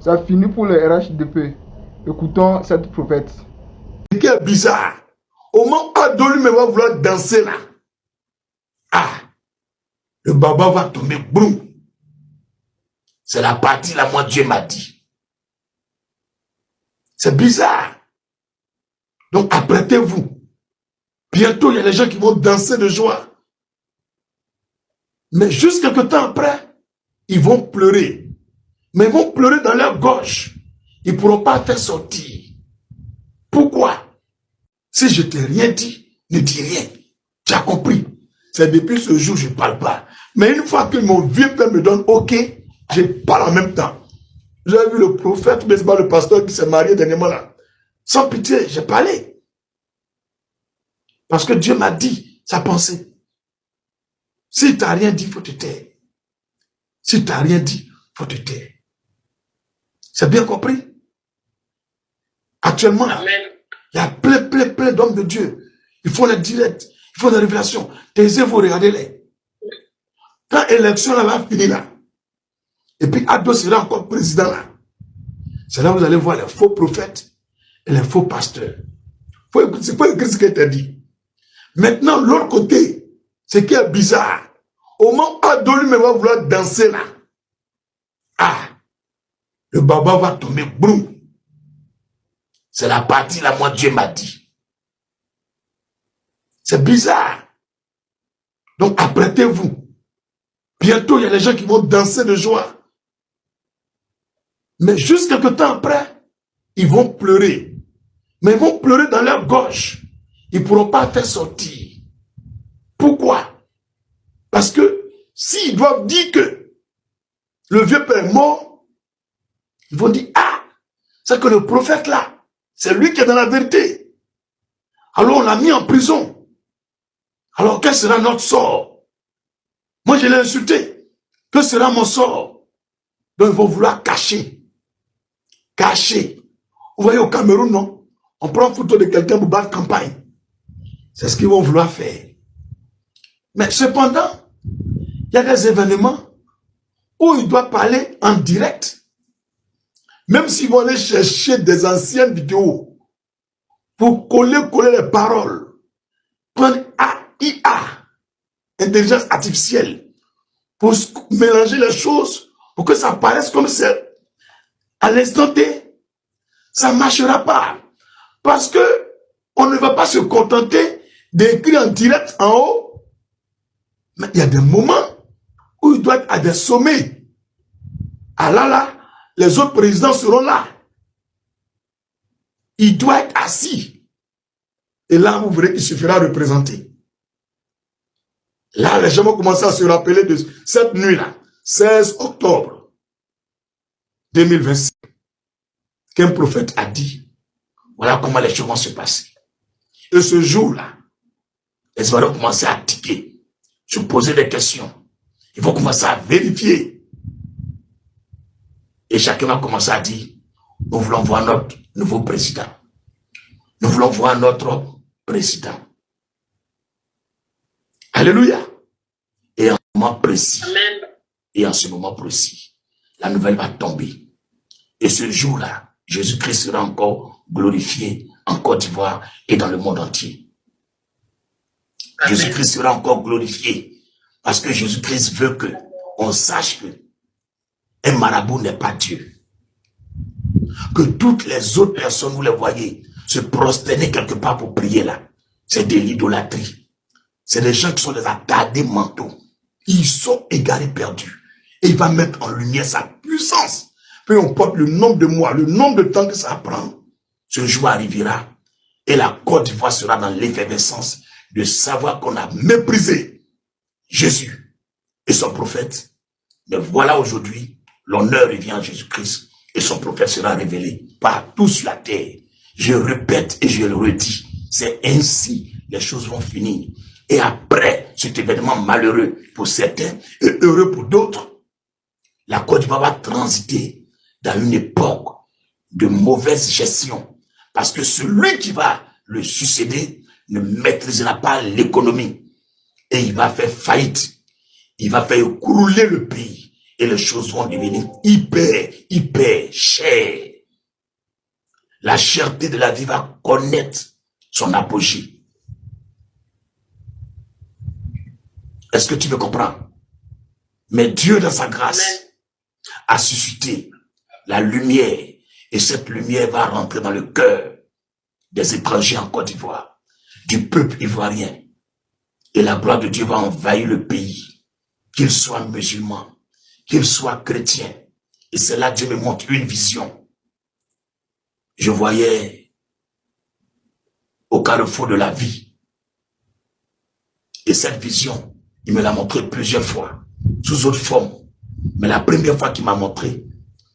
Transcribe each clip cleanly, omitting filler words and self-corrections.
Ça finit pour le RHDP. Écoutons cette prophète. Ce qui est bizarre, au moment où Ado lui-même va vouloir danser là, ah, le baba va tomber, boum. C'est la partie là, moi Dieu m'a dit. C'est bizarre. Donc apprêtez-vous. Bientôt, il y a des gens qui vont danser de joie. Mais juste quelque temps après, ils vont pleurer. Mais ils vont pleurer dans leur gorge. Ils ne pourront pas faire sortir. Pourquoi? Si je t'ai rien dit, ne dis rien. Tu as compris? C'est depuis ce jour que je ne parle pas. Mais une fois que mon vieux père me donne OK, je parle en même temps. Vous avez vu le prophète, mais c'est pas le pasteur qui s'est marié dernièrement là. Sans pitié, j'ai parlé. Parce que Dieu m'a dit sa pensée. Si tu n'as rien dit, il faut te taire. Si tu n'as rien dit, il faut te taire. C'est bien compris? Actuellement, il y a plein d'hommes de Dieu. Ils font les directs, ils font des révélations. Taisez vous, regardez-les. Quand l'élection va finir là, et puis Ado sera encore président là, c'est là que vous allez voir les faux prophètes et les faux pasteurs. Il faut écouter ce qu'il t'a dit. Maintenant, l'autre côté, ce qui est bizarre, au moment où Ado lui-même va vouloir danser là, ah, le baba va tomber, boum. C'est la partie là, moi Dieu m'a dit. C'est bizarre. Donc apprêtez-vous. Bientôt, il y a des gens qui vont danser de joie. Mais juste quelque temps après, ils vont pleurer. Mais ils vont pleurer dans leur gorge. Ils ne pourront pas faire sortir. Pourquoi? Parce que s'ils doivent dire que le vieux père est mort, ils vont dire, ah, c'est que le prophète là, c'est lui qui est dans la vérité. Alors on l'a mis en prison. Alors quel sera notre sort? Moi je l'ai insulté. Que sera mon sort? Donc ils vont vouloir cacher. Cacher. Vous voyez au Cameroun, non? On prend photo de quelqu'un pour battre campagne. C'est ce qu'ils vont vouloir faire. Mais cependant, il y a des événements où il doit parler en direct. Même s'ils vont aller chercher des anciennes vidéos pour coller les paroles. Prendre AI, intelligence artificielle, pour mélanger les choses, pour que ça paraisse comme c'est à l'instant T, ça ne marchera pas. Parce que on ne va pas se contenter d'écrire en direct en haut. Mais il y a des moments où il doit être à des sommets. Ah là, les autres présidents seront là. Il doit être assis. Et là, vous verrez qu'il suffira de représenter. Là, les gens vont commencer à se rappeler de cette nuit-là, 16 octobre 2025, qu'un prophète a dit, voilà comment les choses vont se passer. Et ce jour-là, les gens vont commencer à tiquer, se poser des questions. Ils vont commencer à vérifier. Et chacun va commencer à dire, nous voulons voir notre nouveau président. Nous voulons voir notre président. Alléluia. Et en ce moment précis, et en ce moment précis, la nouvelle va tomber. Et ce jour-là, Jésus-Christ sera encore glorifié en Côte d'Ivoire et dans le monde entier. Jésus-Christ sera encore glorifié parce que Jésus-Christ veut que on sache que un marabout n'est pas Dieu. Que toutes les autres personnes, vous les voyez, se prosterner quelque part pour prier là. C'est de l'idolâtrie. C'est des gens qui sont des attardés mentaux. Ils sont égarés, perdus. Et il va mettre en lumière sa puissance. Peu importe le nombre de mois, le nombre de temps que ça prend, ce jour arrivera. Et la Côte d'Ivoire sera dans l'effervescence de savoir qu'on a méprisé Jésus et son prophète. Mais voilà aujourd'hui, l'honneur revient à Jésus-Christ et son prophète sera révélé partout sur la terre. Je répète et je le redis, c'est ainsi les choses vont finir. Et après cet événement malheureux pour certains et heureux pour d'autres, la Côte d'Ivoire va transiter dans une époque de mauvaise gestion. Parce que celui qui va le succéder ne maîtrisera pas l'économie. Et il va faire faillite. Il va faire écrouler le pays. et les choses vont devenir hyper chères. La cherté de la vie va connaître son apogée. Est-ce que tu me comprends? Mais Dieu, dans sa grâce, a suscité la lumière, et cette lumière va rentrer dans le cœur des étrangers en Côte d'Ivoire, du peuple ivoirien, et la gloire de Dieu va envahir le pays, qu'ils soient musulmans, qu'ils soient chrétiens. Et c'est là que Dieu me montre une vision. Je voyais au carrefour de la vie, et cette vision, il me l'a montré plusieurs fois, sous autre forme. Mais la première fois qu'il m'a montré,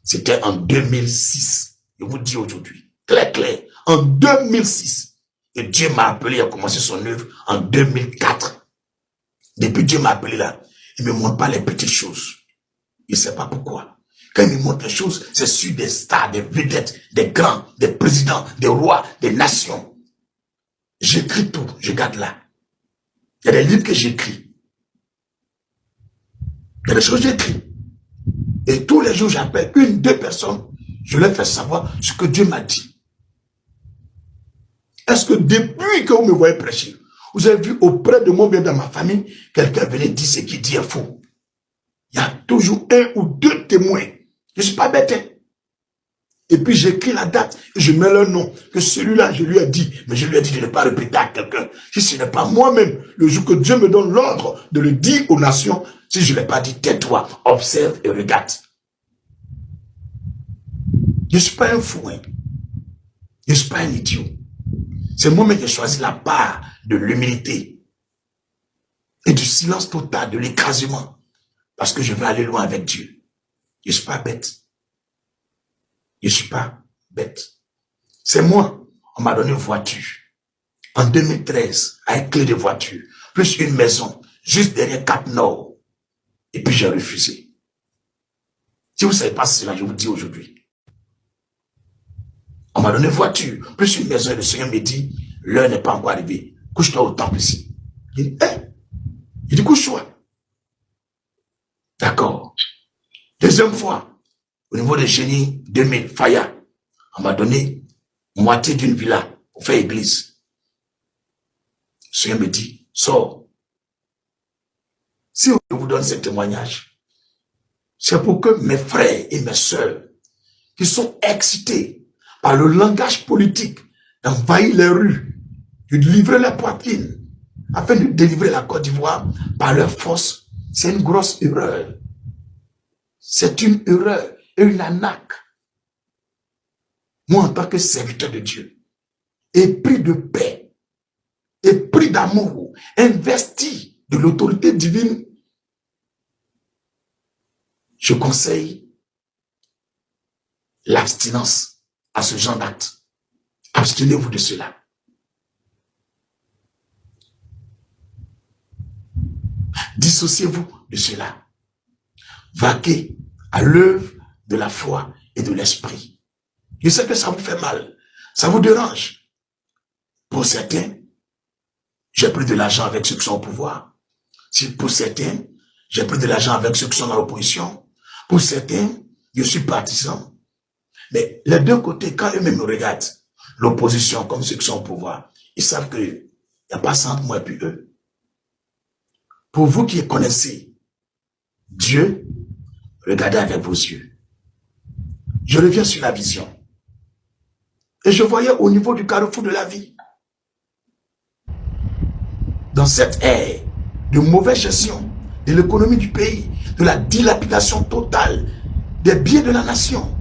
c'était en 2006. Je vous dis aujourd'hui, clair, en 2006. Et Dieu m'a appelé à commencer son œuvre en 2004. Depuis Dieu m'a appelé là, il ne me montre pas les petites choses. Je ne sais pas pourquoi. Quand il me montre les choses, c'est sur des stars, des vedettes, des grands, des présidents, des rois, des nations. J'écris tout, je garde là. Il y a des livres que j'écris. Il y a des choses que j'écris. Et tous les jours, j'appelle une, deux personnes, je leur fais savoir ce que Dieu m'a dit. Est-ce que depuis que vous me voyez prêcher, vous avez vu auprès de moi, bien dans ma famille, quelqu'un venait dire ce qu'il dit est faux? Il y a toujours un ou deux témoins. Je ne suis pas bête. Hein? Et puis j'écris la date, et je mets leur nom, que celui-là, je lui ai dit, mais je lui ai dit de ne pas répéter à quelqu'un. Si ce n'est pas moi-même, le jour que Dieu me donne l'ordre de le dire aux nations, si je ne l'ai pas dit, tais-toi, observe et regarde. Je ne suis pas un fou, hein. Je ne suis pas un idiot. C'est moi-même qui ai choisi la part de l'humilité et du silence total, de l'écrasement, parce que je veux aller loin avec Dieu. Je ne suis pas bête. Je ne suis pas bête. C'est moi, on m'a donné une voiture en 2013, avec clé de voiture, plus une maison, juste derrière Cap Nord. Et puis j'ai refusé. Si vous ne savez pas cela, je vous dis aujourd'hui. On m'a donné une voiture, plus une maison, et le Seigneur me dit, l'heure n'est pas encore arrivée. Couche-toi au temple ici. Il dit, il dit, couche-toi. D'accord. Deuxième fois, au niveau des génies 2000, Faya, on m'a donné moitié d'une villa pour faire église. Le Seigneur me dit, sors. Si je vous donne ce témoignage, c'est pour que mes frères et mes sœurs, qui sont excités par le langage politique, d'envahir les rues, de livrer la poitrine, afin de délivrer la Côte d'Ivoire par leur force, c'est une grosse erreur. C'est une erreur et une arnaque. Moi, en tant que serviteur de Dieu, épris de paix, épris d'amour, investi de l'autorité divine, je conseille l'abstinence à ce genre d'acte. Abstenez-vous de cela. Dissociez-vous de cela. Vaquez à l'œuvre de la foi et de l'esprit. Je sais que ça vous fait mal, ça vous dérange. Pour certains, j'ai pris de l'argent avec ceux qui sont au pouvoir. Pour certains, j'ai pris de l'argent avec ceux qui sont dans l'opposition. Pour certains, je suis partisan. Mais les deux côtés, quand eux-mêmes me regardent, l'opposition comme ceux qui sont au pouvoir, ils savent qu'il n'y a pas ça entre moi et puis eux. Pour vous qui connaissez Dieu, regardez avec vos yeux. Je reviens sur la vision. Et je voyais au niveau du carrefour de la vie, dans cette ère de mauvaise gestion de l'économie du pays, de la dilapidation totale des biens de la nation,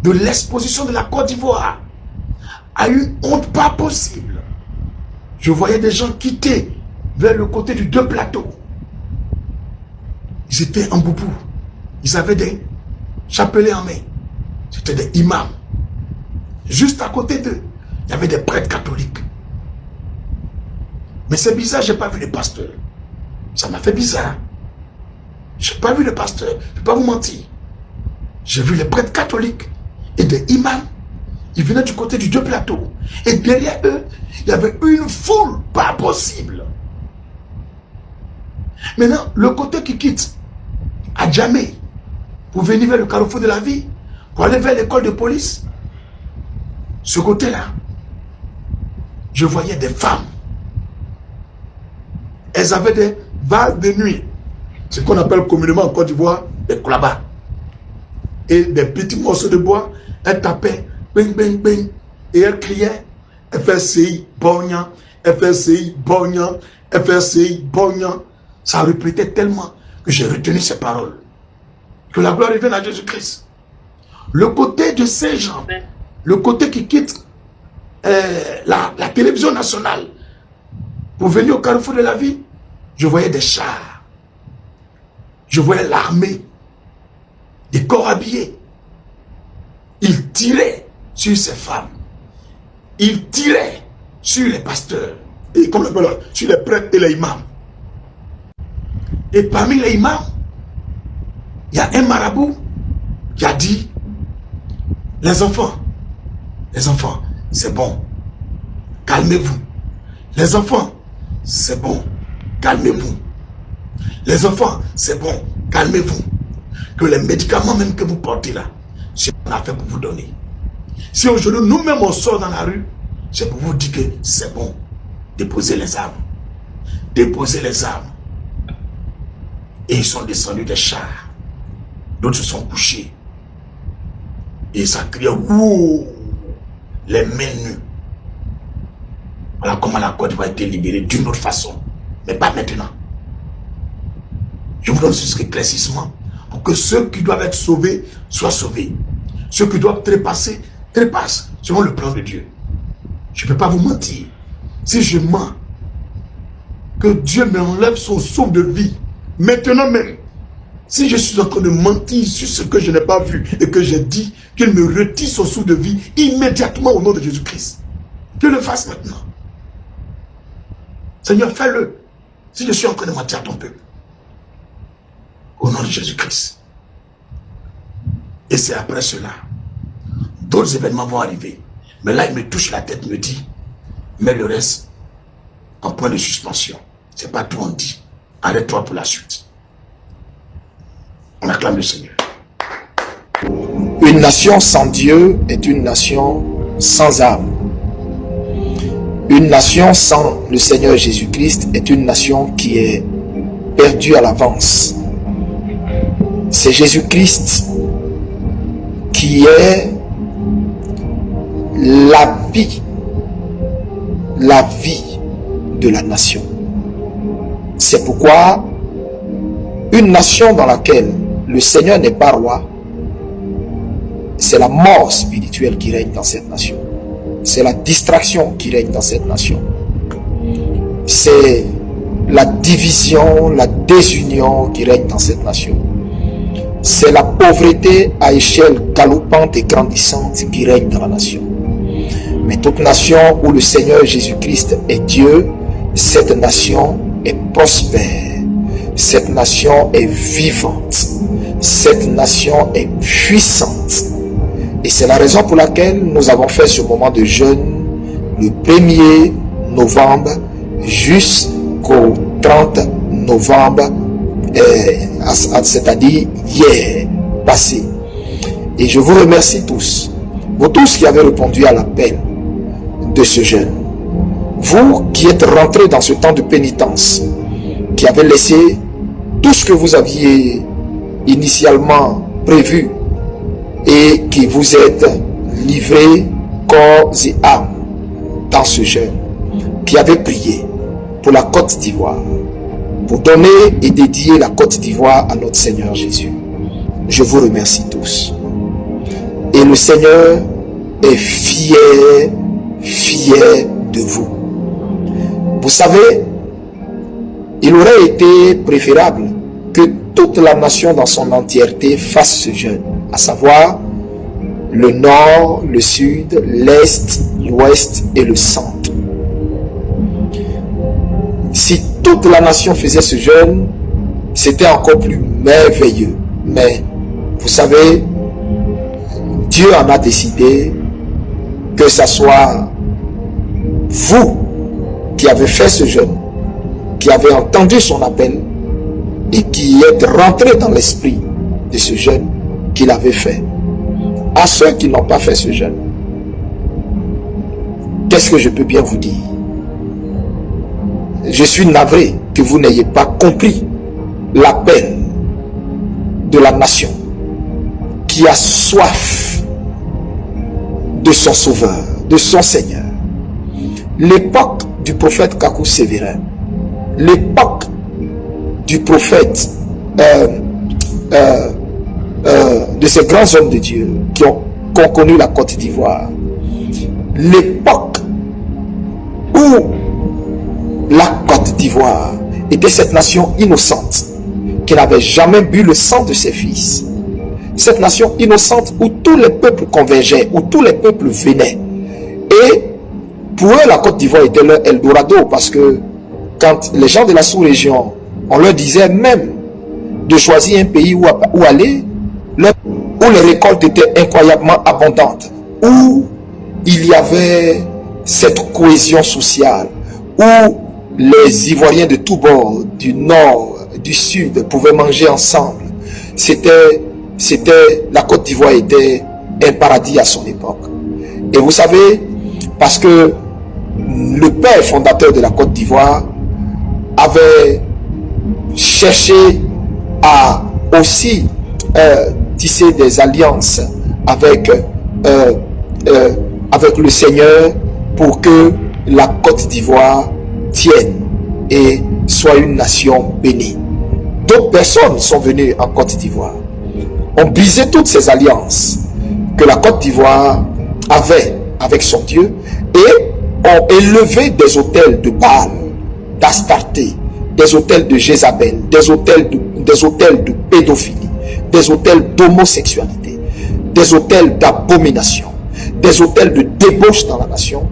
de l'exposition de la Côte d'Ivoire à une honte pas possible. Je voyais des gens quitter vers le côté du deux plateaux. Ils étaient en boubou. Ils avaient des chapelets en main. C'était des imams. Juste à côté d'eux, il y avait des prêtres catholiques. Mais c'est bizarre, je n'ai pas vu de pasteur. Ça m'a fait bizarre. Je n'ai pas vu de pasteur, je ne vais pas vous mentir. J'ai vu les prêtres catholiques et des imams. Ils venaient du côté du deux plateaux. Et derrière eux, il y avait une foule pas possible. Maintenant, le côté qui quitte à Djamé, pour venir vers le carrefour de la vie, pour aller vers l'école de police. Ce côté-là, je voyais des femmes. Elles avaient des vases de nuit, ce qu'on appelle communément en Côte d'Ivoire des klabas. Et des petits morceaux de bois, elles tapaient, bing, bing, bing, et elles criaient, FSCI, Bognan, FSCI, Bognan, FSCI, Bognan. Ça répétait tellement que j'ai retenu ces paroles. Que la gloire revienne à Jésus-Christ. Le côté de ces gens, le côté qui quitte la télévision nationale pour venir au carrefour de la vie, je voyais des chars. Je voyais l'armée, des corps habillés. Ils tiraient sur ces femmes. Ils tiraient sur les pasteurs. Et comme on appelle, sur les prêtres et les imams. Et parmi les imams, il y a un marabout qui a dit, les enfants, c'est bon, calmez-vous. Les enfants, c'est bon, calmez-vous. Les enfants, c'est bon, calmez-vous. Que les médicaments même que vous portez là, c'est ce qu'on a fait pour vous donner. Si aujourd'hui nous-mêmes on sort dans la rue, c'est pour vous dire que c'est bon. Déposez les armes. Déposez les armes. Et ils sont descendus des chars. D'autres se sont couchés. Et ça criait, wouh, les mains nues. Voilà comment la Côte va être libérée d'une autre façon. Mais pas maintenant. Je vous donne ce éclaircissement pour que ceux qui doivent être sauvés soient sauvés. Ceux qui doivent trépasser, trépassent selon le plan de Dieu. Je ne peux pas vous mentir. Si je mens, que Dieu m'enlève son souffle de vie, maintenant même, si je suis en train de mentir sur ce que je n'ai pas vu et que j'ai dit, qu'il me retire son souffle de vie immédiatement au nom de Jésus-Christ. Que le fasse maintenant. Seigneur, fais-le. Si je suis en train de mentir à ton peuple. Au nom de Jésus-Christ. Et c'est après cela. D'autres événements vont arriver. Mais là, il me touche la tête, me dit, mais le reste, en point de suspension. C'est pas tout on dit. Arrête-toi pour la suite. On acclame le Seigneur. Une nation sans Dieu est une nation sans âme. Une nation sans le Seigneur Jésus-Christ est une nation qui est perdue à l'avance. C'est Jésus-Christ qui est la vie de la nation. C'est pourquoi une nation dans laquelle le Seigneur n'est pas roi, c'est la mort spirituelle qui règne dans cette nation. C'est la distraction qui règne dans cette nation. C'est la division, la désunion qui règne dans cette nation. C'est la pauvreté à échelle galopante et grandissante qui règne dans la nation. Mais toute nation où le Seigneur Jésus-Christ est Dieu, cette nation est prospère. Cette nation est vivante. Cette nation est puissante. Et c'est la raison pour laquelle nous avons fait ce moment de jeûne le 1er novembre jusqu'au 30 novembre, c'est-à-dire hier passé. Et je vous remercie tous, vous tous qui avez répondu à l'appel de ce jeûne. Vous qui êtes rentrés dans ce temps de pénitence, qui avez laissé tout ce que vous aviez initialement prévu et qui vous êtes livrés corps et âme dans ce jeûne, qui avez prié pour la Côte d'Ivoire, pour donner et dédier la Côte d'Ivoire à notre Seigneur Jésus. Je vous remercie tous. Et le Seigneur est fier de vous. Vous savez, il aurait été préférable que toute la nation dans son entièreté fasse ce jeûne, à savoir le nord, le sud, l'est, l'ouest et le centre. Si toute la nation faisait ce jeûne, c'était encore plus merveilleux. Mais vous savez, Dieu en a décidé que ce soit vous qui avez fait ce jeûne, qui avez entendu son appel et qui êtes rentré dans l'esprit de ce jeûne qu'il avait fait. À ceux qui n'ont pas fait ce jeûne, qu'est-ce que je peux bien vous dire? Je suis navré que vous n'ayez pas compris l'appel de la nation qui a soif de son sauveur, de son Seigneur. L'époque du prophète Kakou Sévérin, l'époque du prophète de ces grands hommes de Dieu qui ont connu la Côte d'Ivoire, l'époque où la Côte d'Ivoire était cette nation innocente qui n'avait jamais bu le sang de ses fils, cette nation innocente où tous les peuples convergeaient, où tous les peuples venaient. Et pour eux, la Côte d'Ivoire était leur Eldorado, parce que quand les gens de la sous-région, on leur disait même de choisir un pays où aller, où les récoltes étaient incroyablement abondantes, où il y avait cette cohésion sociale, où les Ivoiriens de tous bords, du nord, du sud, pouvaient manger ensemble. La Côte d'Ivoire était un paradis à son époque. Et vous savez, parce que le père fondateur de la Côte d'Ivoire avait cherché à aussi tisser des alliances avec le Seigneur pour que la Côte d'Ivoire tienne et soit une nation bénie. D'autres personnes sont venues en Côte d'Ivoire, ont brisé toutes ces alliances que la Côte d'Ivoire avait avec son Dieu et ont élevé des autels de Baal, d'Astarté, des autels de Jézabel, des autels de pédophilie, des autels d'homosexualité, des autels d'abomination, des autels de débauche dans la nation,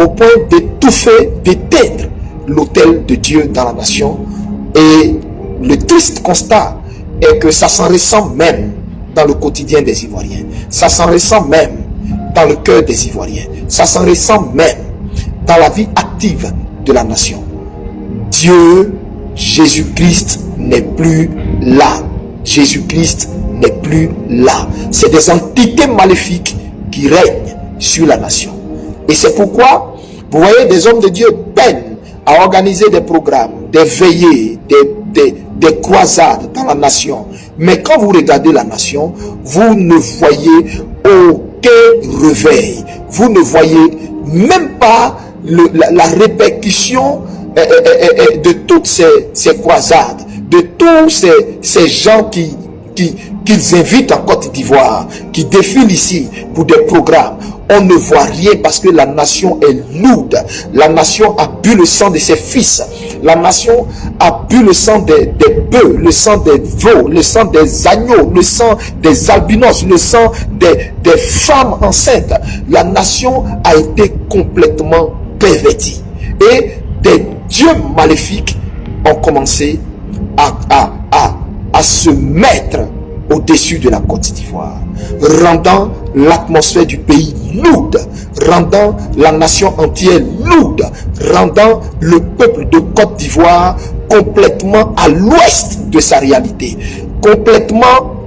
au point d'étouffer, d'éteindre l'autel de Dieu dans la nation. Et le triste constat est que ça s'en ressent même dans le quotidien des Ivoiriens, ça s'en ressent même dans le cœur des Ivoiriens, ça s'en ressent même dans la vie active de la nation. Dieu, Jésus-Christ n'est plus là. Jésus-Christ n'est plus là. C'est des entités maléfiques qui règnent sur la nation. Et c'est pourquoi, vous voyez, des hommes de Dieu peinent à organiser des programmes, des veillées, des croisades dans la nation. Mais quand vous regardez la nation, vous ne voyez aucun réveil. Vous ne voyez même pas la répercussion de toutes ces croisades, de tous ces gens qu'ils invitent en Côte d'Ivoire, qui défilent ici pour des programmes. On ne voit rien parce que la nation est lourde. La nation a bu le sang de ses fils. La nation a bu le sang des bœufs, le sang des veaux, le sang des agneaux, le sang des albinos, le sang des femmes enceintes. La nation a été complètement pervertie. Et des dieux maléfiques ont commencé à se mettre au-dessus de la Côte d'Ivoire, rendant l'atmosphère du pays lourde, rendant la nation entière lourde, rendant le peuple de Côte d'Ivoire complètement à l'ouest de sa réalité, complètement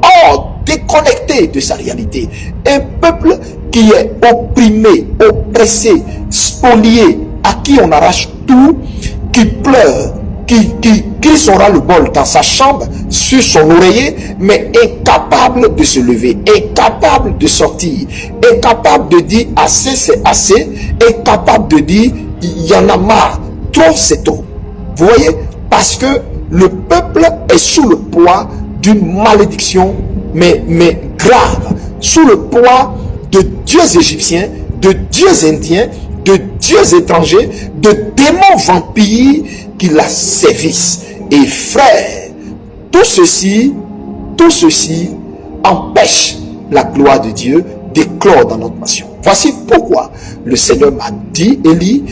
déconnecté de sa réalité. Un peuple qui est opprimé, oppressé, spolié, à qui on arrache tout, qui pleure, qui crie son ras-le-bol dans sa chambre, sur son oreiller, mais incapable de se lever, incapable de sortir, incapable de dire assez c'est assez, incapable de dire il y en a marre, trop c'est trop. Vous voyez, parce que le peuple est sous le poids d'une malédiction, mais grave, sous le poids de dieux égyptiens, de dieux indiens, de dieux étrangers, de démons vampires qui la sévissent. Et frère, tout ceci empêche la gloire de Dieu d'éclore dans notre nation. Voici pourquoi le Seigneur m'a dit, Élie,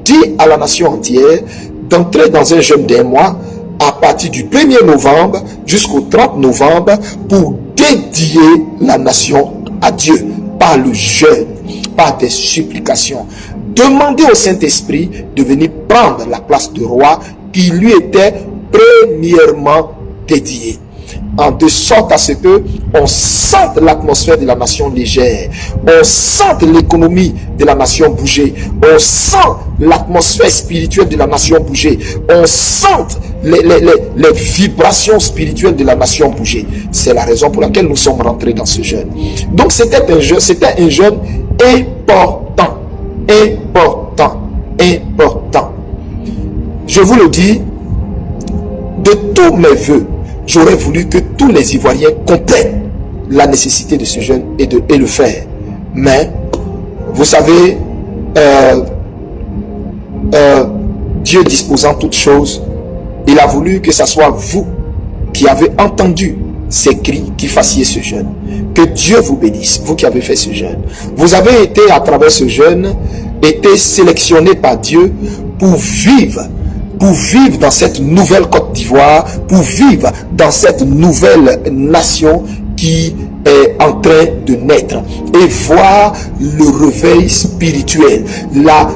dit à la nation entière d'entrer dans un jeûne d'un mois à partir du 1er novembre jusqu'au 30 novembre pour dédier la nation à Dieu par le jeûne, par des supplications. Demandez au Saint-Esprit de venir prendre la place de roi qui lui était premièrement dédiée. de sorte à ce que on sente l'atmosphère de la nation légère, on sente l'économie de la nation bouger, on sent l'atmosphère spirituelle de la nation bouger, on sent les vibrations spirituelles de la nation bouger. C'est la raison pour laquelle nous sommes rentrés dans ce jeûne. Donc c'était un jeûne important, important, important. Je vous le dis, de tous mes voeux, j'aurais voulu que tous les Ivoiriens comprennent la nécessité de ce jeûne et le faire. Mais, vous savez, Dieu disposant toutes choses, il a voulu que ce soit vous qui avez entendu ces cris qui fassiez ce jeûne. Que Dieu vous bénisse, vous qui avez fait ce jeûne. Vous avez été, à travers ce jeûne, été sélectionné par Dieu pour vivre dans cette nouvelle Côte d'Ivoire, pour vivre dans cette nouvelle nation qui est en train de naître et voir le réveil spirituel, la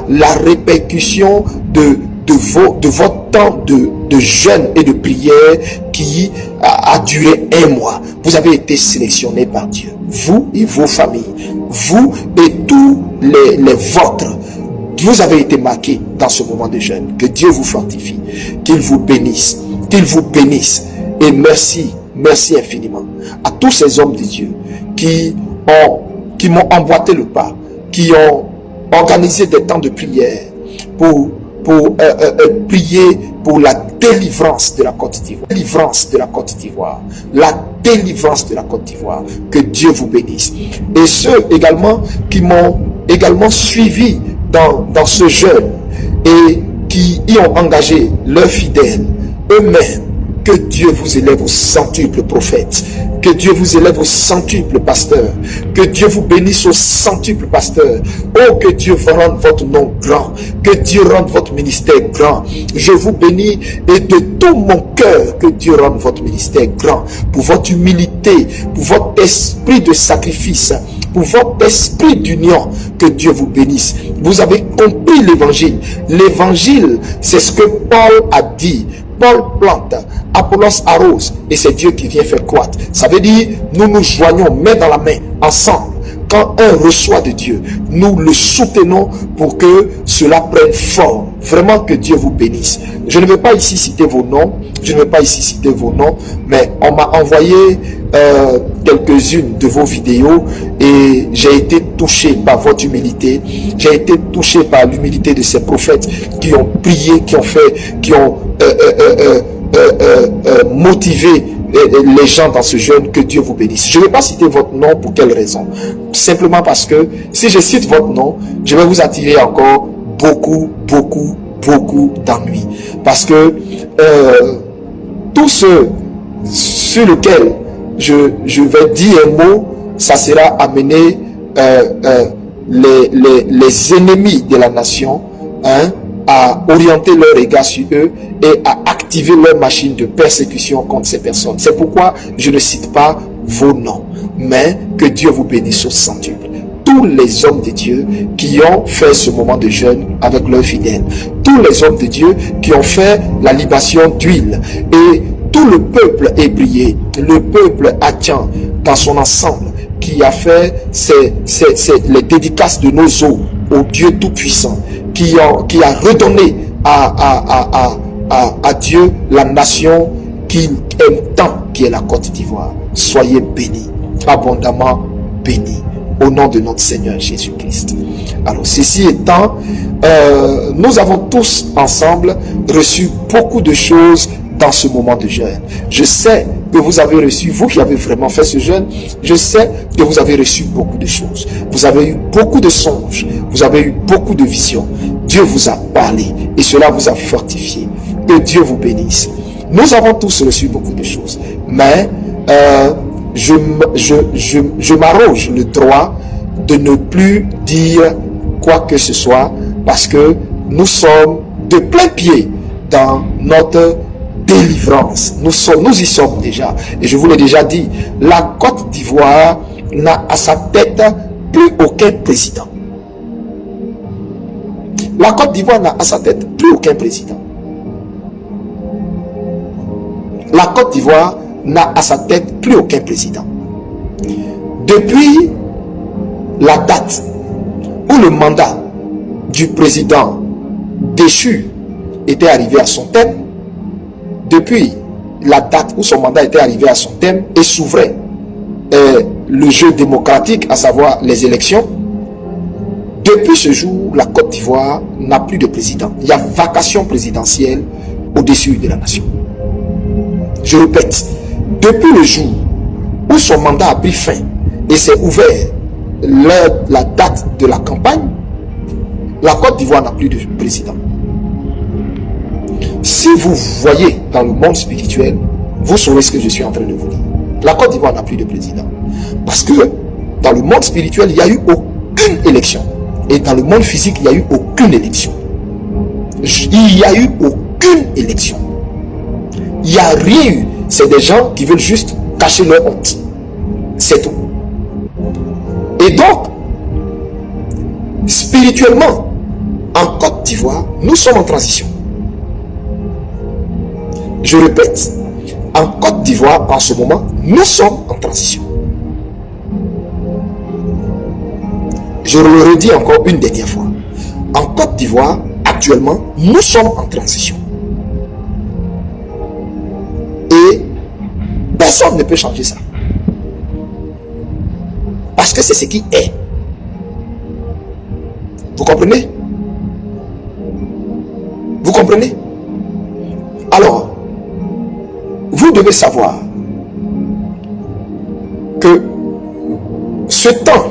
répercussion de votre temps de jeûne et de prière qui a duré 1 mois. Vous avez été sélectionné par Dieu, vous et vos familles, vous et tous les vôtres. Vous avez été marqués dans ce moment de jeûne. Que Dieu vous fortifie, qu'il vous bénisse, et merci infiniment à tous ces hommes de Dieu qui m'ont emboîté le pas, qui ont organisé des temps de prière pour prier pour la délivrance de la Côte d'Ivoire. La délivrance de la Côte d'Ivoire. Que Dieu vous bénisse. Et ceux également qui m'ont également suivi dans ce jeûne et qui y ont engagé leurs fidèles eux-mêmes. Que Dieu vous élève au centuple prophète. Que Dieu vous élève au centuple pasteur. Que Dieu vous bénisse au centuple pasteur. Oh, que Dieu rende votre nom grand. Que Dieu rende votre ministère grand. Je vous bénis et de tout mon cœur, que Dieu rende votre ministère grand. Pour votre humilité, pour votre esprit de sacrifice, pour votre esprit d'union. Que Dieu vous bénisse. Vous avez compris l'évangile. L'évangile, c'est ce que Paul a dit. Paul plante, Apollos arrose, et c'est Dieu qui vient faire croître. Ça veut dire, nous nous joignons main dans la main, ensemble. Quand un reçoit de Dieu, nous le soutenons pour que cela prenne forme. Vraiment, que Dieu vous bénisse. Je ne vais pas ici citer vos noms, mais on m'a envoyé quelques-unes de vos vidéos et j'ai été touché par votre humilité. J'ai été touché par l'humilité de ces prophètes qui ont prié, qui ont motivé les gens dans ce jeûne. Que Dieu vous bénisse. Je ne vais pas citer votre nom. Pour quelle raison? Simplement parce que si je cite votre nom, je vais vous attirer encore beaucoup d'ennuis. Parce que tous ceux sur lesquels je vais dire un mot, ça sera amener les ennemis de la nation, à orienter leur regard sur eux et à activer leur machine de persécution contre ces personnes. C'est pourquoi je ne cite pas vos noms, mais que Dieu vous bénisse au centuple. Tous les hommes de Dieu qui ont fait ce moment de jeûne avec leurs fidèles, tous les hommes de Dieu qui ont fait la libation d'huile, et tout le peuple hébreu, le peuple haïtien dans son ensemble, qui a fait les dédicaces de nos os au Dieu Tout-Puissant, qui a redonné à Dieu la nation qu'il aime tant, qui est la Côte d'Ivoire. Soyez bénis, abondamment bénis, au nom de notre Seigneur Jésus-Christ. Alors, ceci étant, nous avons tous ensemble reçu beaucoup de choses dans ce moment de jeûne. Je sais que vous avez reçu, vous qui avez vraiment fait ce jeûne, je sais que vous avez reçu beaucoup de choses. Vous avez eu beaucoup de songes, vous avez eu beaucoup de visions. Dieu vous a parlé et cela vous a fortifié. Que Dieu vous bénisse. Nous avons tous reçu beaucoup de choses, mais je m'arroge le droit de ne plus dire quoi que ce soit, parce que nous sommes de plein pied dans notre délivrance. Nous y sommes déjà. Et je vous l'ai déjà dit, la Côte d'Ivoire n'a à sa tête plus aucun président. La Côte d'Ivoire n'a à sa tête plus aucun président. La Côte d'Ivoire n'a à sa tête plus aucun président. Depuis la date où le mandat du président déchu était arrivé à son terme, depuis la date où son mandat était arrivé à son terme et s'ouvrait le jeu démocratique, à savoir les élections, depuis ce jour, la Côte d'Ivoire n'a plus de président. Il y a vacation présidentielle au-dessus de la nation. Je répète, depuis le jour où son mandat a pris fin et s'est ouvert la date de la campagne, la Côte d'Ivoire n'a plus de président. Si vous voyez dans le monde spirituel, vous saurez ce que je suis en train de vous dire. La Côte d'Ivoire n'a plus de président. Parce que dans le monde spirituel, il n'y a eu aucune élection. Et dans le monde physique, il n'y a eu aucune élection. Il n'y a eu aucune élection. Il n'y a rien eu. C'est des gens qui veulent juste cacher leur honte. C'est tout. Et donc, spirituellement, en Côte d'Ivoire, nous sommes en transition. Je répète, en Côte d'Ivoire, en ce moment, nous sommes en transition. Je le redis encore une dernière fois. En Côte d'Ivoire, actuellement, nous sommes en transition. Et personne ne peut changer ça. Parce que c'est ce qui est. Vous comprenez? Vous comprenez? Alors, vous devez savoir que ce temps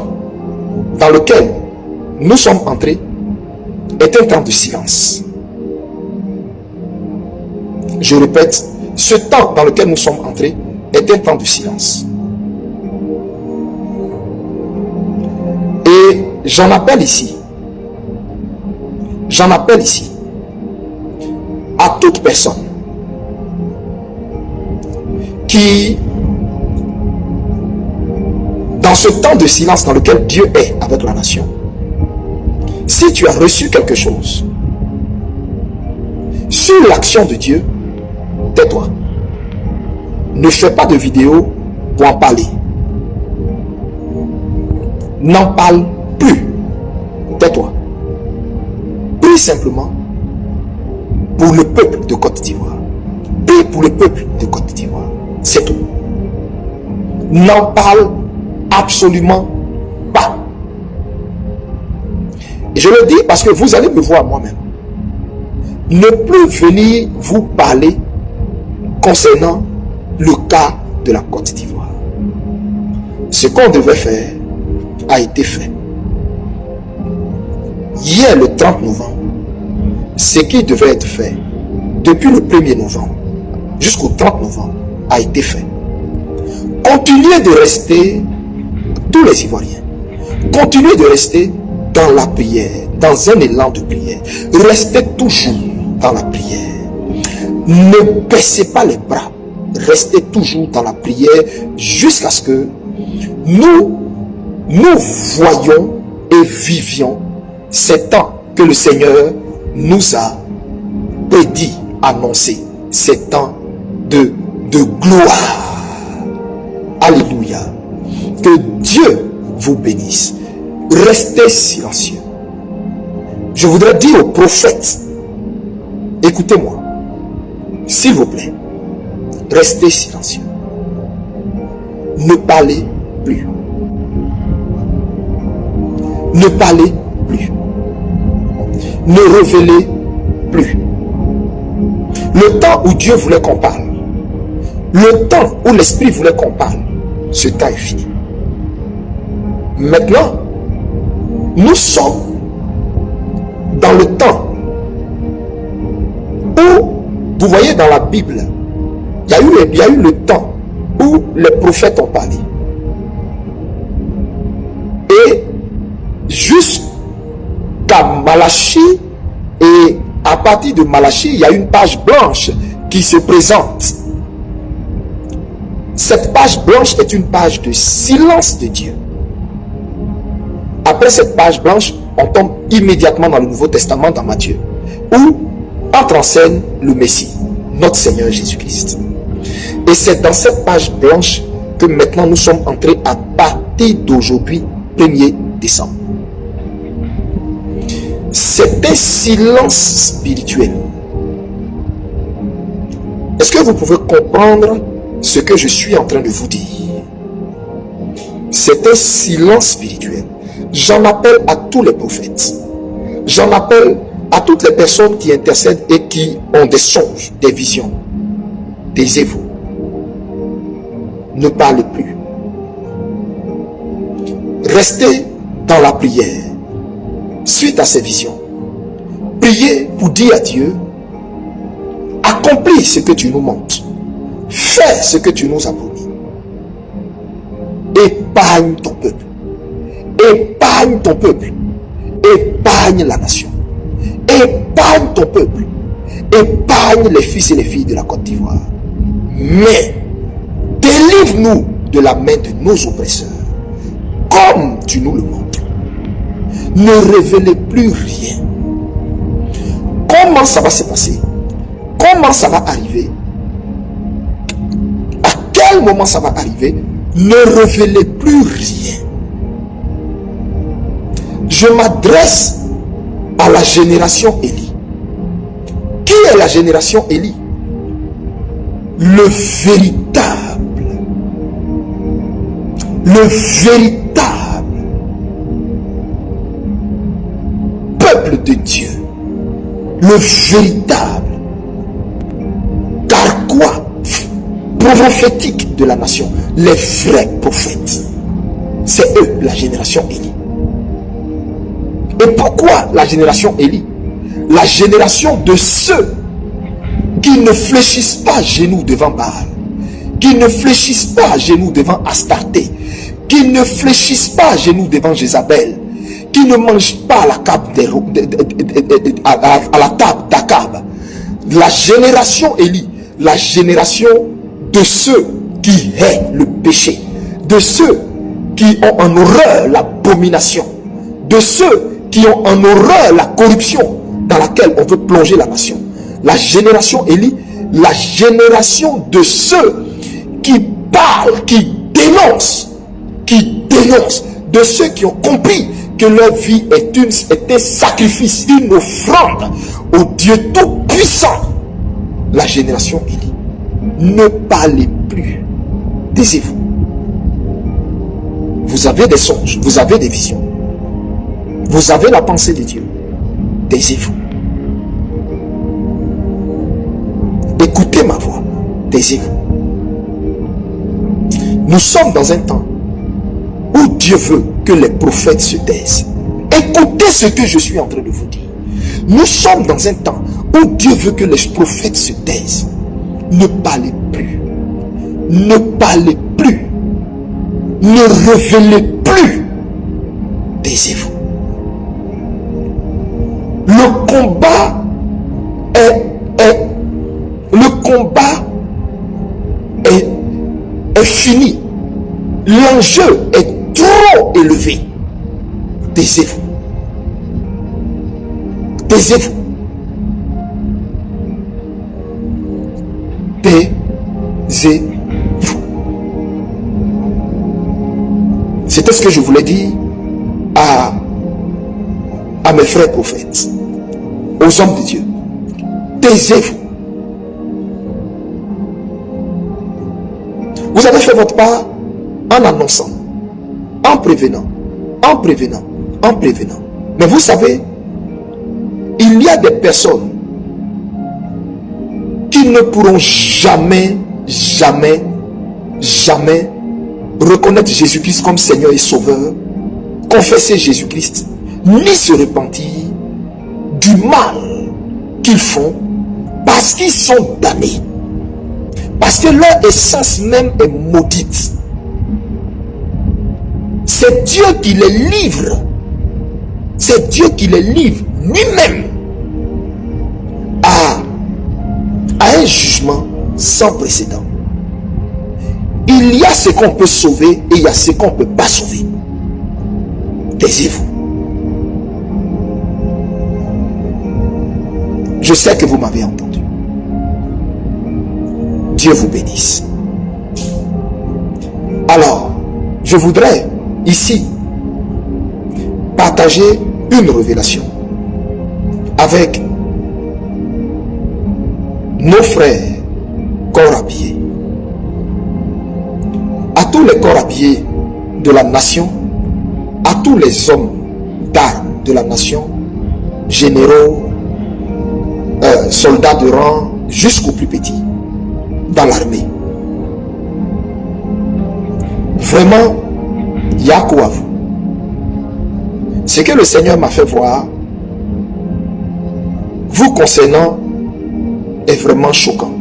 dans lequel nous sommes entrés est un temps de silence. Je répète, ce temps dans lequel nous sommes entrés est un temps de silence. Et j'en appelle ici à toute personne qui, dans ce temps de silence dans lequel Dieu est avec la nation, si tu as reçu quelque chose sur l'action de Dieu, tais-toi. Ne fais pas de vidéo pour en parler. N'en parle plus. Tais-toi. Prie simplement pour le peuple de Côte d'Ivoire. Prie pour le peuple de Côte d'Ivoire. C'est tout. N'en parle absolument pas. Et je le dis parce que vous allez me voir moi-même. Ne plus venir vous parler concernant le cas de la Côte d'Ivoire. Ce qu'on devait faire a été fait. Hier, le 30 novembre, ce qui devait être fait depuis le 1er novembre jusqu'au 30 novembre a été fait. Continuez de rester, tous les Ivoiriens, continuez de rester dans la prière, dans un élan de prière. Restez toujours dans la prière. Ne baissez pas les bras. Restez toujours dans la prière jusqu'à ce que nous voyions et vivions ces temps que le Seigneur nous a prédit, annoncé, ces temps de gloire. Alléluia. Que Dieu vous bénisse. Restez silencieux. Je voudrais dire aux prophètes, écoutez-moi, s'il vous plaît, restez silencieux. Ne parlez plus. Ne parlez plus. Ne révélez plus. Le temps où Dieu voulait qu'on parle, le temps où l'Esprit voulait qu'on parle, ce temps est fini. Maintenant, nous sommes dans le temps où, vous voyez dans la Bible, il y a eu le temps où les prophètes ont parlé. Et jusqu'à Malachie, et à partir de Malachie, il y a une page blanche qui se présente. Cette page blanche est une page de silence de Dieu. Après cette page blanche, on tombe immédiatement dans le Nouveau Testament, dans Matthieu, où entre en scène le Messie, notre Seigneur Jésus-Christ. Et c'est dans cette page blanche que maintenant nous sommes entrés à partir d'aujourd'hui, 1er décembre. C'est un silence spirituel. Est-ce que vous pouvez comprendre ce que je suis en train de vous dire? C'est un silence spirituel. J'en appelle à tous les prophètes. J'en appelle à toutes les personnes qui intercèdent et qui ont des songes, des visions. Taisez-vous. Ne parlez plus. Restez dans la prière. Suite à ces visions, priez pour dire à Dieu, accomplis ce que tu nous montres. Fais ce que tu nous as promis. Épargne ton peuple. Épargne ton peuple. Épargne la nation. Épargne ton peuple. Épargne les fils et les filles de la Côte d'Ivoire. Mais délivre-nous de la main de nos oppresseurs, comme tu nous le montres. Ne révélez plus rien. Comment ça va se passer? Comment ça va arriver? À quel moment ça va arriver? Ne révélez plus rien. Je m'adresse à la génération Élie. Qui est la génération Élie? Le véritable peuple de Dieu, le véritable carquois prophétique de la nation, les vrais prophètes. C'est eux, la génération Élie. Et pourquoi la génération Élie? La génération de ceux qui ne fléchissent pas à genoux devant Baal, qui ne fléchissent pas à genoux devant Astarté, qui ne fléchissent pas à genoux devant Jézabel, qui ne mangent pas à la table d'Akab. La génération Élie, la génération de ceux qui haïssent le péché, de ceux qui ont en horreur l'abomination, de ceux qui ont en horreur la corruption dans laquelle on veut plonger la nation. La génération Élie, la génération de ceux qui parlent, qui dénoncent, de ceux qui ont compris que leur vie est un sacrifice, une offrande au Dieu Tout-Puissant. La génération Élie. Ne parlez plus. Taisez-vous. Vous avez des songes, vous avez des visions. Vous avez la pensée de Dieu. Taisez-vous. Écoutez ma voix. Taisez-vous. Nous sommes dans un temps où Dieu veut que les prophètes se taisent. Écoutez ce que je suis en train de vous dire. Nous sommes dans un temps où Dieu veut que les prophètes se taisent. Ne parlez plus. Ne parlez plus. Ne révélez plus. Taisez-vous. Le combat est fini. L'enjeu est trop élevé. Taisez-vous. Taisez-vous. Taisez-vous. C'était ce que je voulais dire à mes frères prophètes, aux hommes de Dieu. Taisez-vous. Vous avez fait votre part en annonçant, en prévenant, en prévenant, en prévenant. Mais vous savez, il y a des personnes qui ne pourront jamais, jamais, jamais reconnaître Jésus-Christ comme Seigneur et Sauveur, confesser Jésus-Christ, ni se repentir du mal qu'ils font parce qu'ils sont damnés. Parce que leur essence même est maudite. C'est Dieu qui les livre. C'est Dieu qui les livre lui-même à un jugement sans précédent. Il y a ce qu'on peut sauver et il y a ce qu'on ne peut pas sauver. Taisez-vous. Je sais que vous m'avez entendu. Dieu vous bénisse. Alors, je voudrais ici partager une révélation avec nos frères corps habillés. À tous les corps habillés de la nation, à tous les hommes d'armes de la nation, généraux, soldats de rang, jusqu'aux plus petits, dans l'armée. Vraiment, il y a quoi à vous. Ce que le Seigneur m'a fait voir, vous concernant, est vraiment choquant.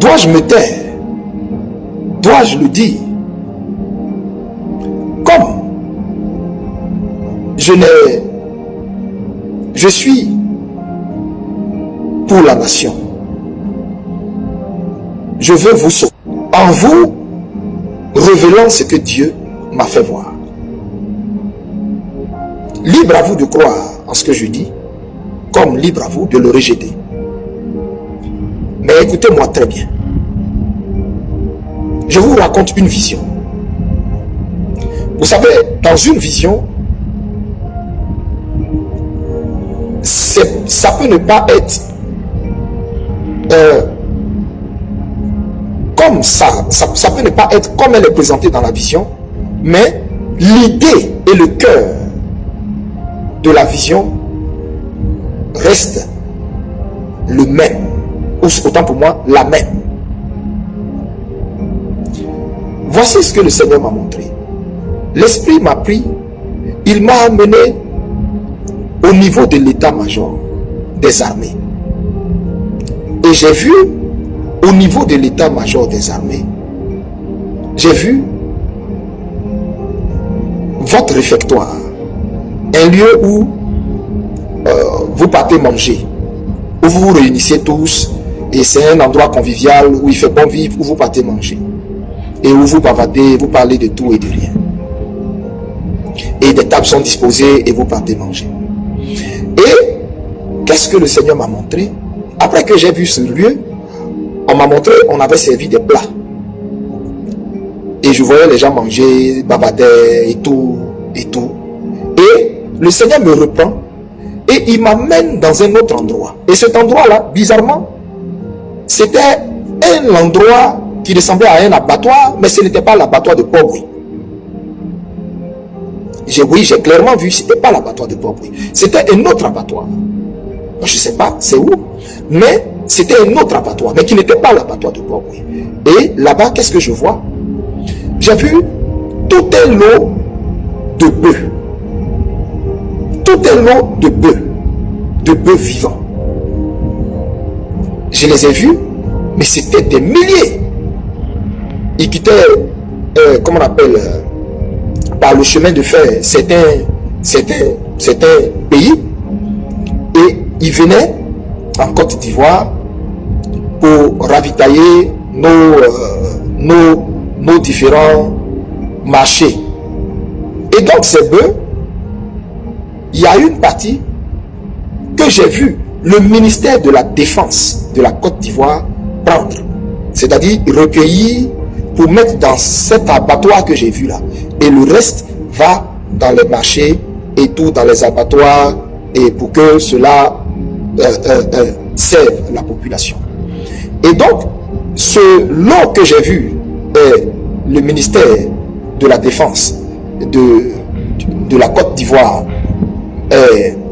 Dois-je me taire? Dois-je le dire? Comme je suis pour la nation. Je veux vous sauver en vous révélant ce que Dieu m'a fait voir. Libre à vous de croire en ce que je dis, comme libre à vous de le rejeter. Mais écoutez-moi très bien. Je vous raconte une vision. Vous savez, dans une vision, ça peut ne pas être comme ça peut ne pas être comme elle est présentée dans la vision, mais l'idée et le cœur de la vision reste le même, ou autant pour moi la même. Voici ce que le Seigneur m'a montré. L'Esprit m'a pris, il m'a amené au niveau de l'état-major des armées. Et j'ai vu, au niveau de l'état-major des armées, j'ai vu votre réfectoire, un lieu où vous partez manger, où vous vous réunissez tous, et c'est un endroit convivial où il fait bon vivre, où vous partez manger, et où vous bavardez, vous parlez de tout et de rien. Et des tables sont disposées et vous partez manger. Et qu'est-ce que le Seigneur m'a montré? Après que j'ai vu ce lieu, on m'a montré, on avait servi des plats. Et je voyais les gens manger, bavarder et tout, et tout. Et le Seigneur me reprend et il m'amène dans un autre endroit. Et cet endroit-là, bizarrement, c'était un endroit qui ressemblait à un abattoir, mais ce n'était pas l'abattoir de Port-Bouilly. Oui, j'ai clairement vu, ce n'était pas l'abattoir de Port-Bouilly. C'était un autre abattoir. Je ne sais pas c'est où, mais c'était un autre abattoir, mais qui n'était pas l'abattoir de Port-Bouilly. Et là-bas, qu'est-ce que je vois? J'ai vu tout un lot de bœufs. Tout un lot de bœufs vivants. Je les ai vus, mais c'était des milliers. Ils quittaient, comment on appelle, par le chemin de fer, certains pays, et ils venaient en Côte d'Ivoire pour ravitailler nos différents marchés. Et donc ces bœufs, il y a une partie que j'ai vu le ministère de la Défense de la Côte d'Ivoire prendre, c'est-à-dire recueillir pour mettre dans cet abattoir que j'ai vu là, et le reste va dans les marchés et tout, dans les abattoirs, et pour que cela serve la population. Et donc ce lot que j'ai vu, le ministère de la Défense de la Côte d'Ivoire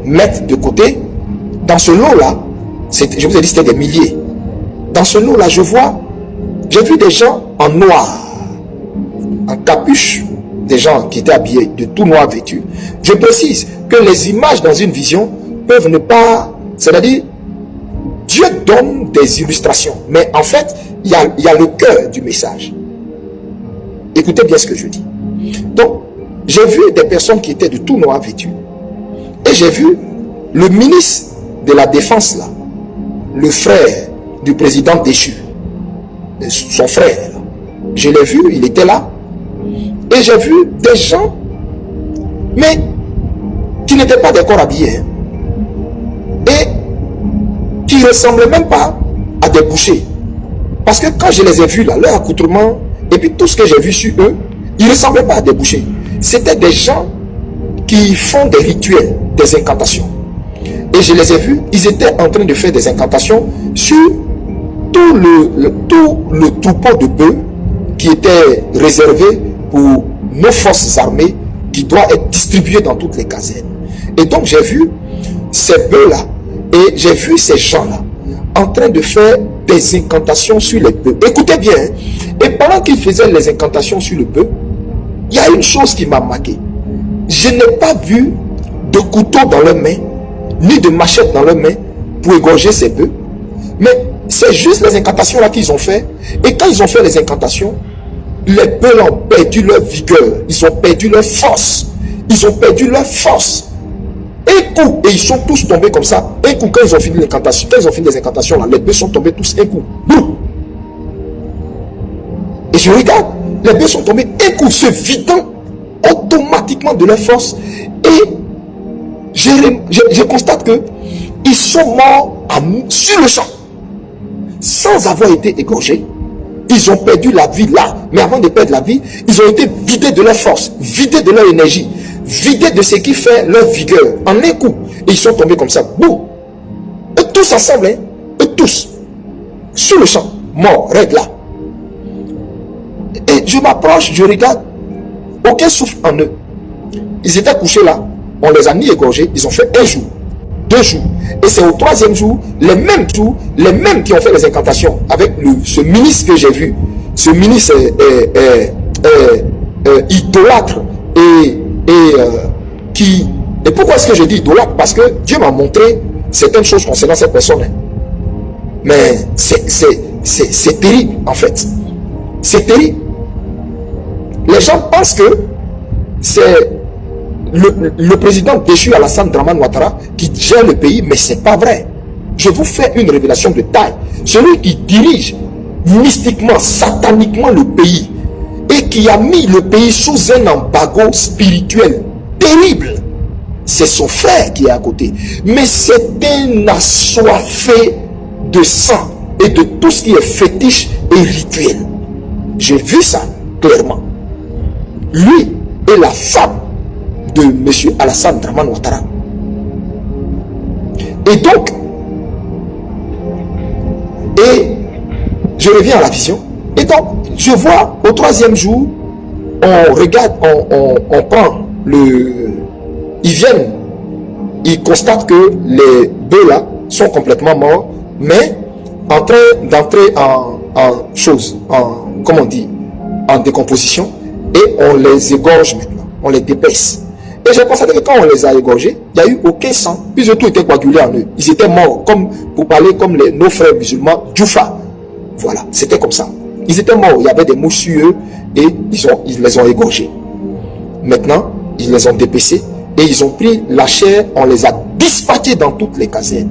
mettre de côté, dans ce lot là, je vous ai dit c'était des milliers. Dans ce lot là, j'ai vu des gens en noir, en capuche, des gens qui étaient habillés de tout noir vêtus. Je précise que les images dans une vision peuvent ne pas, c'est-à-dire Dieu donne des illustrations, mais en fait il y a le cœur du message. Écoutez bien ce que je dis. Donc j'ai vu des personnes qui étaient de tout noir vêtus, et j'ai vu le ministre de la Défense là, le frère du président déchu, son frère, je l'ai vu, il était là, et j'ai vu des gens, mais qui n'étaient pas des corps habillés, et qui ne ressemblaient même pas à des bouchers. Parce que quand je les ai vus là, leur accoutrement, et puis tout ce que j'ai vu sur eux, ils ne ressemblaient pas à des bouchers. C'était des gens qui font des rituels, des incantations. Et je les ai vus, ils étaient en train de faire des incantations sur tout le troupeau de bœufs qui était réservé pour nos forces armées, qui doit être distribué dans toutes les casernes. Et donc j'ai vu ces bœufs-là, et j'ai vu ces gens-là en train de faire des incantations sur les bœufs. Écoutez bien, hein? Et pendant qu'ils faisaient les incantations sur le bœuf, il y a une chose qui m'a marqué. Je n'ai pas vu de couteau dans leurs mains, ni de machette dans leurs mains pour égorger ces bœufs. Mais c'est juste les incantations là qu'ils ont fait. Et quand ils ont fait les incantations, les bœufs ont perdu leur vigueur. Ils ont perdu leur force. Ils ont perdu leur force. Un coup, et ils sont tous tombés comme ça. Un coup, quand ils ont fini l'incantation, quand ils ont fini les incantations là, les bœufs sont tombés tous un coup. Boum. Et je regarde, les bœufs sont tombés un coup, se vidant automatiquement de leur force. Et je constate que ils sont morts sur le champ, sans avoir été égorgés. Ils ont perdu la vie là, mais avant de perdre la vie, ils ont été vidés de leur force, vidés de leur énergie, vidés de ce qui fait leur vigueur, en un coup. Et ils sont tombés comme ça, boum. Eux tous ensemble, hein? Eux tous, sur le champ, morts, raides là. Et je m'approche, je regarde, aucun souffle en eux. Ils étaient couchés là, on les a mis égorgés, ils ont fait 1 jour, 2 jours. Et c'est au 3e jour, les mêmes qui ont fait les incantations avec ce ministre que j'ai vu. Ce ministre idolâtre et pourquoi est-ce que je dis idolâtre? Parce que Dieu m'a montré certaines choses concernant cette personne. Hein. Mais c'est terrible en fait. C'est terrible. Les gens pensent que c'est le président déchu Alassane Dramane Ouattara qui gère le pays, mais c'est pas vrai. Je vous fais une révélation de taille. Celui qui dirige mystiquement, sataniquement le pays et qui a mis le pays sous un embargo spirituel terrible, c'est son frère qui est à côté. Mais c'est un assoiffé de sang et de tout ce qui est fétiche et rituel. J'ai vu ça clairement. Lui et la femme de M. Alassane Dramane Ouattara. Et donc, et je reviens à la vision. Et donc, je vois au 3e jour, on regarde, on prend ils viennent, ils constatent que les bœufs là sont complètement morts, mais en train d'entrer comment on dit, en décomposition, et on les égorge maintenant, on les dépaisse. Et j'ai constaté que quand on les a égorgés, il n'y a eu aucun sang, puis tout était coagulé en eux. Ils étaient morts, comme pour parler comme nos frères musulmans, Djoufa. Voilà, c'était comme ça. Ils étaient morts, il y avait des mouches sur eux, et ils les ont égorgés. Maintenant, ils les ont dépecés, et ils ont pris la chair, on les a dispatchés dans toutes les casernes.